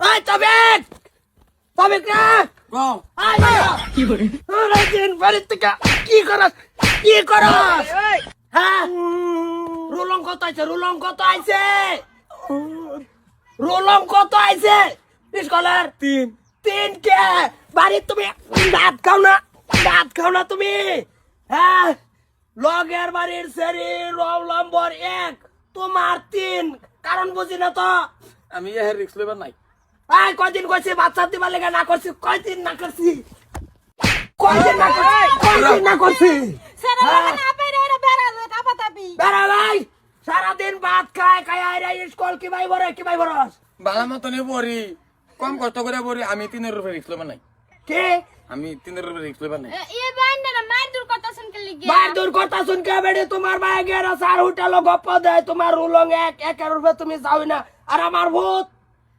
এই তবিক তবিক রে কও আয় না কি করে আরে দিন বাড়ি থেকে কি করস হ্যাঁ রুলং কত আইছে রুলং কত আইছে স্কলার তিন কে বাড়ি তুমি ভাত খাও না তুমি হ্যাঁ লগের বাড়ির সেরি রোল নম্বর 1 তোমার 3 কারণ বুঝি না তো আমি এ রিস্ক লইবার নাই আই কয়দিন কইছি বাচ্চা দিবার লাগা না করছি কয়দিন না করছি সেরা না পেরে রে বেড়া লই কাপাতাবি বেড়া ভাই সারাদিন ভাত খায় আইরা স্কুল কি ভাই বরস বালা মতনে বড়ি কম কষ্ট করে বড়ি আমি 3 রুপে রিস্ক লইবার নাই কে আমি 3 রুপে রিস্ক লইবার নাই এ বাইন্দা না মার দূর কথা শুন কে লিগে বার দূর কথা শুন কে বেড়ে তোমার ভাই গেরা সার হোটেল গপ্প দেয় তোমার রুলং এক রুপে তুমি যাও না আর আমার ভূত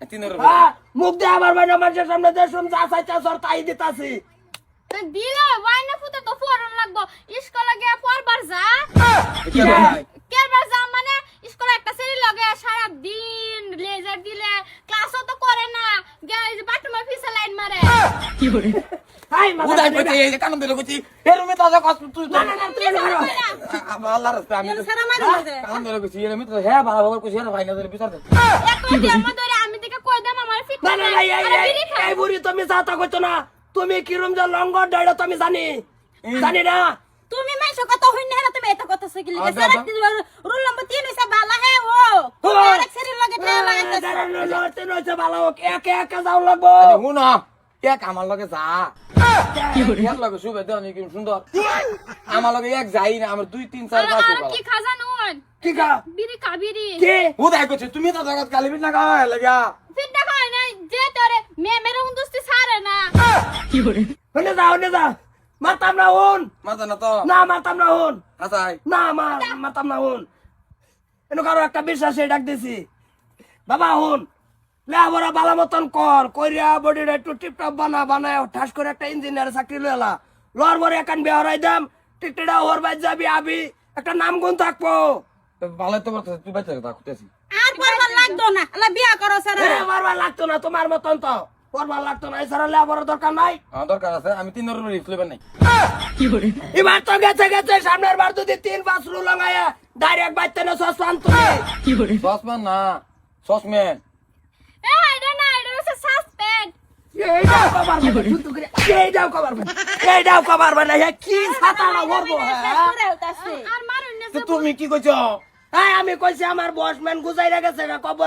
3 রুপে হ্যাঁ মুখ দিয়ে আমার ভাই মানুষের সামনে দিয়ে শুন যা চাইতে সর তাই দিতাছি তো দিল বাইনা ফুতে তো ফরন লাগবো স্কুলে গিয়া পড়বার যা কেরবার যা মানে স্কুলে একটা সেরি লগে সারা দিন লেজার দিলে ক্লাসও তো করে না গেলে যে বাথরুমে ফিসে লাইন মারে হাই মাথা উদাই কইতে এই যে কানন দিল কইছি এ রুমে তাজা কষ্ট তুই না তুমি ধরো আল্লাহ রাস্তা আমি সারা মারি দে কানন দিল কইছি এর মিত্র হ্যাঁ ভালো ভালো কইছি আর ভাই না ধরে বিচার দে এখন দেমা ধরে আমি দেখে কই দেম আমার ফিট না এই বুড়ি তুমি যাতা কইতো না তুমি কিরম যে লঙ্গর ডাইড়া তুমি জানি না তুমি মাইছো কত হইন না তুমি এটা কথা সকি লিগে সারা রুল নম্বর 3 হইছে বালা হে ও তুমি আরেক সেরি লগে ঠেলা লাগাইতেছ ভালো এক যাও লাগবো হুন এক আমার লগে যা ইয়ার লগে শুবে দেও নি কি সুন্দর আমার লগে এক যাই না আমার 2 3 4 5 আর কি খাজানুন কি কা বিড়ি কাবিরি কে উদাই কইছি তুমি তো জগৎ কালিবিট না গাওয়া লাগা ফিট দেখা হয় না যে তোরে মেরে হুন্দুস্তি সারে না হনে যা মারতাম না হন মাথা না তো না মারতাম না হন আসাই না মারতাম না হন এনো কারো একটা বিশ্বাসে ডাক দিছি বাবা হন লেবরা বালা মতন করিয়া বডিটা একটু টিপটপ বানায় ঠাস করে একটা ইঞ্জিনিয়ার চাকরি লইলা লর বরে একান বেহরাই দাম টিকটিটা ওর বাইর যাবি আবি একটা নাম গুণ থাকবো ভালো তো বলতে তুই বাইতে কথা কইতেছি আর পরবার লাগতো না আলা বিয়া করো সারা মারবার লাগতো না তোমার মতন তো করবার লাগতো না এছাড়া লেবরের দরকার নাই আমার দরকার আছে আমি 3 রুপে রিস্ক লইবার নাই এবার তো গেছে সামনের বার যদি 3-5 রুল লাগায়া ডাইরেক্ট বাইতে না সসপান তুমি সসমান না সসম্যান এ এটা না এটা হচ্ছে সাসপেন্ড এইটাও কবার বানা কি ছাতা না ভরবো আর মারুন না তুমি কি কইছো আমি কইছি আমার বসম্যান গুজাইরা গেছে কবর